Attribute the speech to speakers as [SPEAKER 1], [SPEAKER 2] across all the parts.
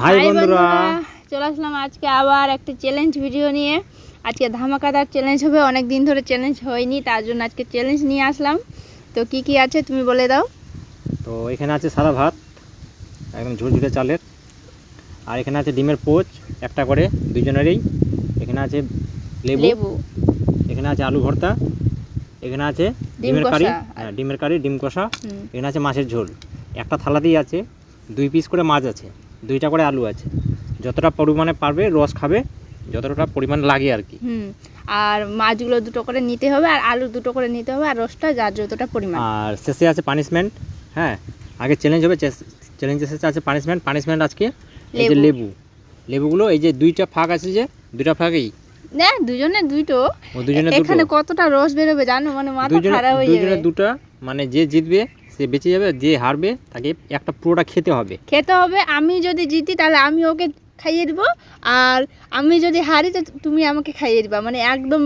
[SPEAKER 1] High বন্ধুরা,
[SPEAKER 2] চলে আসলাম আজকে আবার একটা চ্যালেঞ্জ ভিডিও নিয়ে। আজকে ধামাকাদার চ্যালেঞ্জ হবে, অনেক দিন ধরে চ্যালেঞ্জ হয়নি, তার জন্য আজকে চ্যালেঞ্জ নিয়ে আসলাম। তো কি কি আছে তুমি বলে দাও।
[SPEAKER 1] তো এখানে আছে সাদা ভাত, একদম ঝুরঝুরে চালের। আর এখানে আছে ডিমের পোচ একটা করে দুজনেরই। এখানে আছে লেবু, এখানে আছে আলু ভর্তা, এখানে আছে ডিমের কারি, ডিমের কারি, ডিম কষা, এখানে আছে মাছের ঝোল। একটা থালাতেই আছে 2 পিস করে মাছ আছে, 2টা করে আলু আছে। যতটা পরিমাণে পারবে রস খাবে, যতটা পরিমাণ লাগে আর কি।
[SPEAKER 2] আর মাছগুলো 2টো করে নিতে হবে, আর আলু 2টো করে নিতে হবে, আর রসটা যার যতটা পরিমাণ।
[SPEAKER 1] আর শেষে আছে পানিশমেন্ট। হ্যাঁ, আগে চ্যালেঞ্জ হবে, চ্যালেঞ্জের শেষে আছে পানিশমেন্ট আজকে এই যে লেবুগুলো, এই যে 2টা ফাঁক আছে, যে 2টা ফাঁকেই
[SPEAKER 2] না, দুজনে 2টো। এখানে কতটা রস বেরোবে জানো, মানে মাথা খারাপ হয়ে যাবে।
[SPEAKER 1] দুজনে 2টা, মানে যে জিতবে সে বেঁচে যাবে, যে হারবে তাকে একটা পুরোটা খেতে হবে।
[SPEAKER 2] আমি যদি জিতি তাহলে আমি ওকে খাইয়ে দিব, আর আমি যদি হারি তো তুমি আমাকে খাইয়ে দিবা, মানে একদম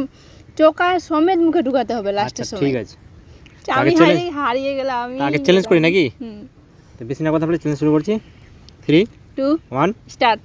[SPEAKER 2] চোকা সমেত মুখে ঢুকাতে হবে লাস্টের সময়।
[SPEAKER 1] ঠিক আছে,
[SPEAKER 2] আমি হারিয়ে গেলে আমি
[SPEAKER 1] আগে চ্যালেঞ্জ করি নাকি? তো বেশি না কথা বলে চ্যালেঞ্জ শুরু করছি। 3 2 1
[SPEAKER 2] স্টার্ট।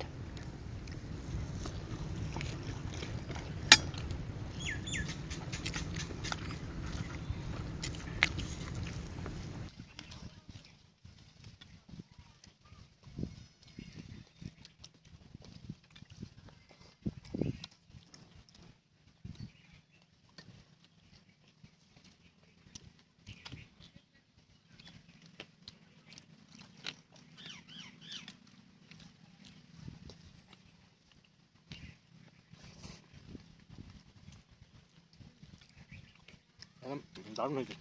[SPEAKER 1] দারুণ হয়েছে,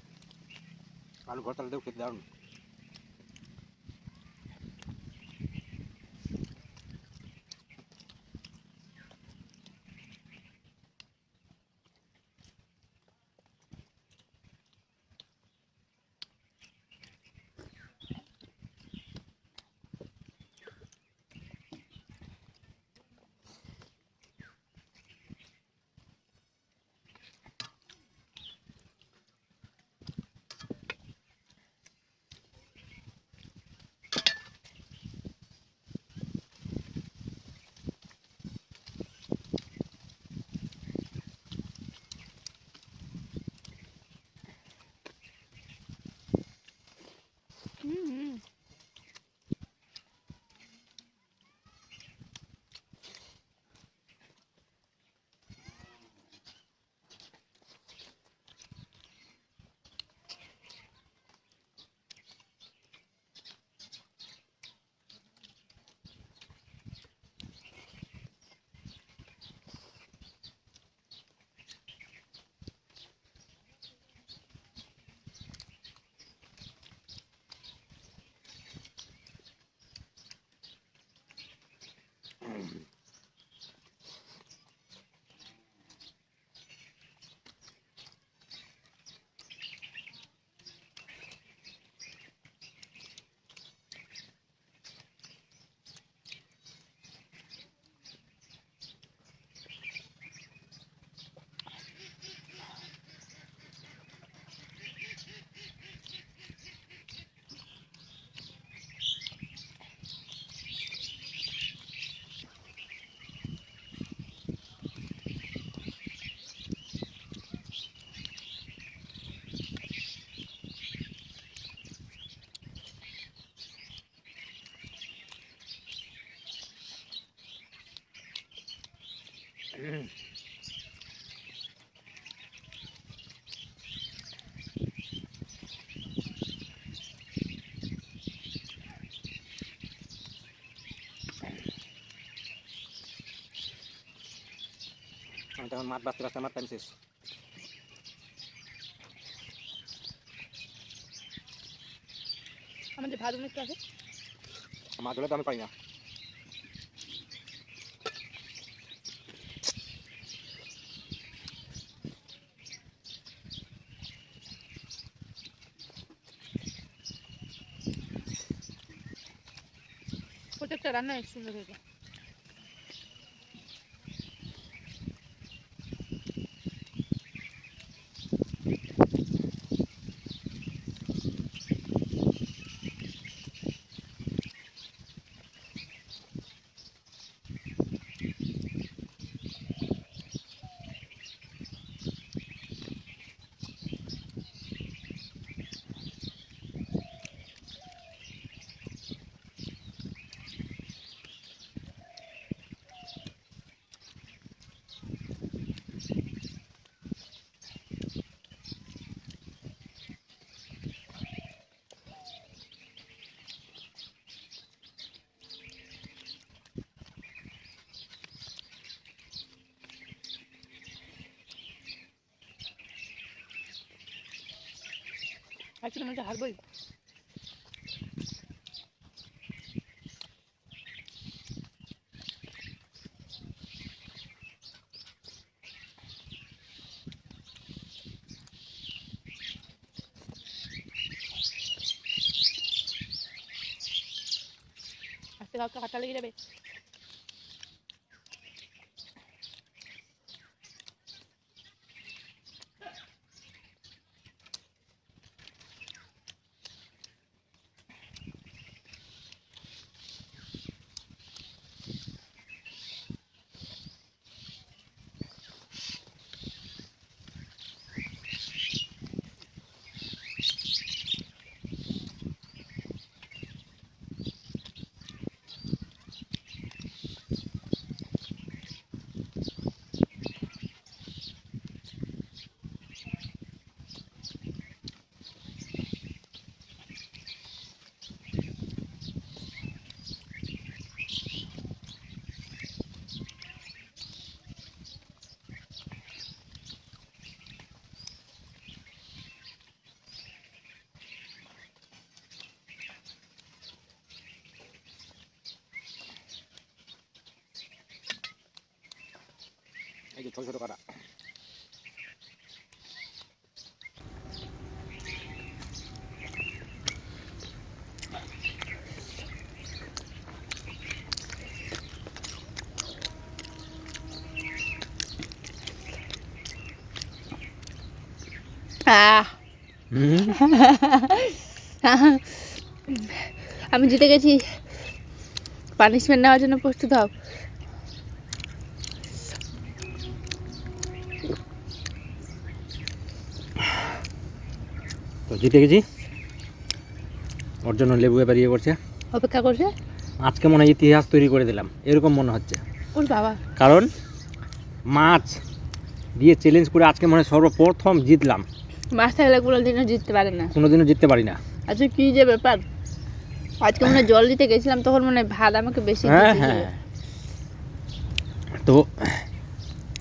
[SPEAKER 1] আলু ভর্তাটা দেও খেতে দারুণ। আমি তখন মাছ বাঁচতে বাঁচতে আমার টাইম শেষ।
[SPEAKER 2] আমাদের ভাত অনেক আছে,
[SPEAKER 1] মাছ ধরে তো আমি পাই না।
[SPEAKER 2] প্রত্যেকটা রান্না সুন্দর হয়েছে। আজকে মনে হচ্ছে হারবই। আজকে কাউকে হাঁটা লেগে যাবে।
[SPEAKER 1] এই যে ছোট ছোট কাটা।
[SPEAKER 2] আমি জিতে গেছি। পানিশমেন্ট নেওয়ার জন্য প্রস্তুত হও।
[SPEAKER 1] তো জিতে গেছি, ওর জন্য লেবু এবার ইয়ে করছে,
[SPEAKER 2] অপেক্ষা করছে।
[SPEAKER 1] আজকে মনে হয় ইতিহাস তৈরি করে দিলাম এরকম মনে হচ্ছে।
[SPEAKER 2] ওর বাবা,
[SPEAKER 1] কারণ মাছ দিয়ে চ্যালেঞ্জ করে আজকে মনে হয় সর্বপ্রথম জিতলাম।
[SPEAKER 2] মাছ থাকলে কোনোদিনও জিততে পারে না,
[SPEAKER 1] কোনোদিনও জিততে পারি না।
[SPEAKER 2] আচ্ছা কি যে ব্যাপার, আজকে মনে হয় জল দিতে গেছিলাম তখন মনে হয় ভাত আমাকে বেশি
[SPEAKER 1] হ্যাঁ
[SPEAKER 2] দিয়েছিল।
[SPEAKER 1] হ্যাঁ। তো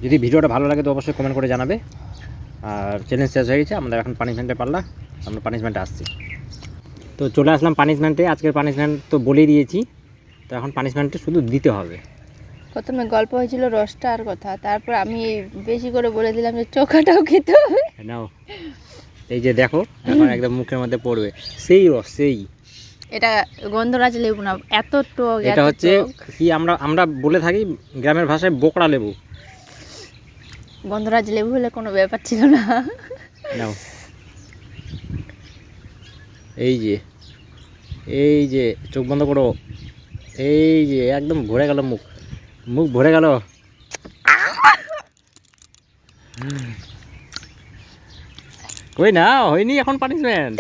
[SPEAKER 1] যদি ভিডিওটা ভালো লাগে তো অবশ্যই কমেন্ট করে জানাবে। আর চ্যালেঞ্জ শেষ হয়ে গেছে, আমাদের এখন পানিশমেন্টে পারলা, আমরা পানিশমেন্টে আসছি। তো চলে আসলাম পানিশমেন্টে। আজকের পানিশমেন্ট তো বলেই দিয়েছি, তো এখন পানিশমেন্টে শুধু দিতে হবে।
[SPEAKER 2] প্রথমে গল্প হয়েছিল রসটা আর কথা, তারপর আমি বেশি করে বলে দিলাম যে চোখাটাও খেতে হবে।
[SPEAKER 1] নাও এই যে দেখো, এখন একদম মুখের মধ্যে পড়বে সেই রস, সেই।
[SPEAKER 2] এটা গন্ধরাজ লেবু না, এত টক।
[SPEAKER 1] এটা হচ্ছে কি আমরা আমরা বলে থাকি গ্রামের ভাষায় বোকড়া লেবু।
[SPEAKER 2] গন্ধরাজ লেবু হলে কোনো ব্যাপার ছিল না।
[SPEAKER 1] নাও এই যে, এই যে চোখ বন্ধ করো, এই যে একদম ভরে গেল মুখ, মুখ ভরে গেল। কই না হয়নি এখন পানিশমেন্ট।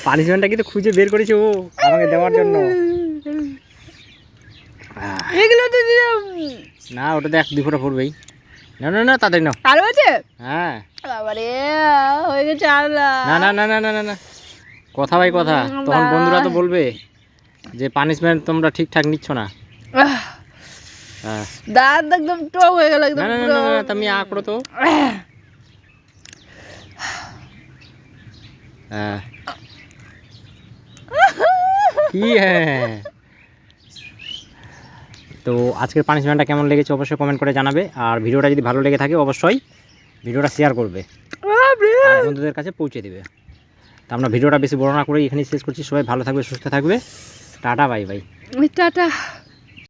[SPEAKER 1] পানিশমেন্টটা কিন্তু খুঁজে বের করেছে ও আমাকে দেওয়ার জন্য।
[SPEAKER 2] এগুলো তো দিলাম
[SPEAKER 1] না, ওটা দেখ 2 ফোঁটা পড়বেই। না না না তাড়াতাড়ি নাও।
[SPEAKER 2] আরো আছে।
[SPEAKER 1] হ্যাঁ
[SPEAKER 2] বাবারে হয়ে গেছে আলা।
[SPEAKER 1] না না না না না না না, কথা ভাই কথা, তখন বন্ধুরা তো বলবে যে পানিশমেন্ট তোমরা ঠিকঠাক নিচ্ছ না। হ্যাঁ
[SPEAKER 2] দাঁত একদম টক হয়ে গেল
[SPEAKER 1] না
[SPEAKER 2] একদম
[SPEAKER 1] না না
[SPEAKER 2] পুরো।
[SPEAKER 1] না না, তুমি আ করো তো। হ্যাঁ কি হ্যাঁ। তো আজকের পানিশমেন্টটা কেমন লেগেছে অবশ্যই কমেন্ট করে জানাবে। আর ভিডিওটা যদি ভালো লেগে থাকে অবশ্যই ভিডিওটা শেয়ার করবে আর বন্ধুদের কাছে পৌঁছে দিবে। তো আমরা ভিডিওটা বেশি বড় না করে এখানেই শেষ করছি। সবাই ভালো থাকবে, সুস্থ থাকবে, টাটা বাই বাই।
[SPEAKER 2] টাটা।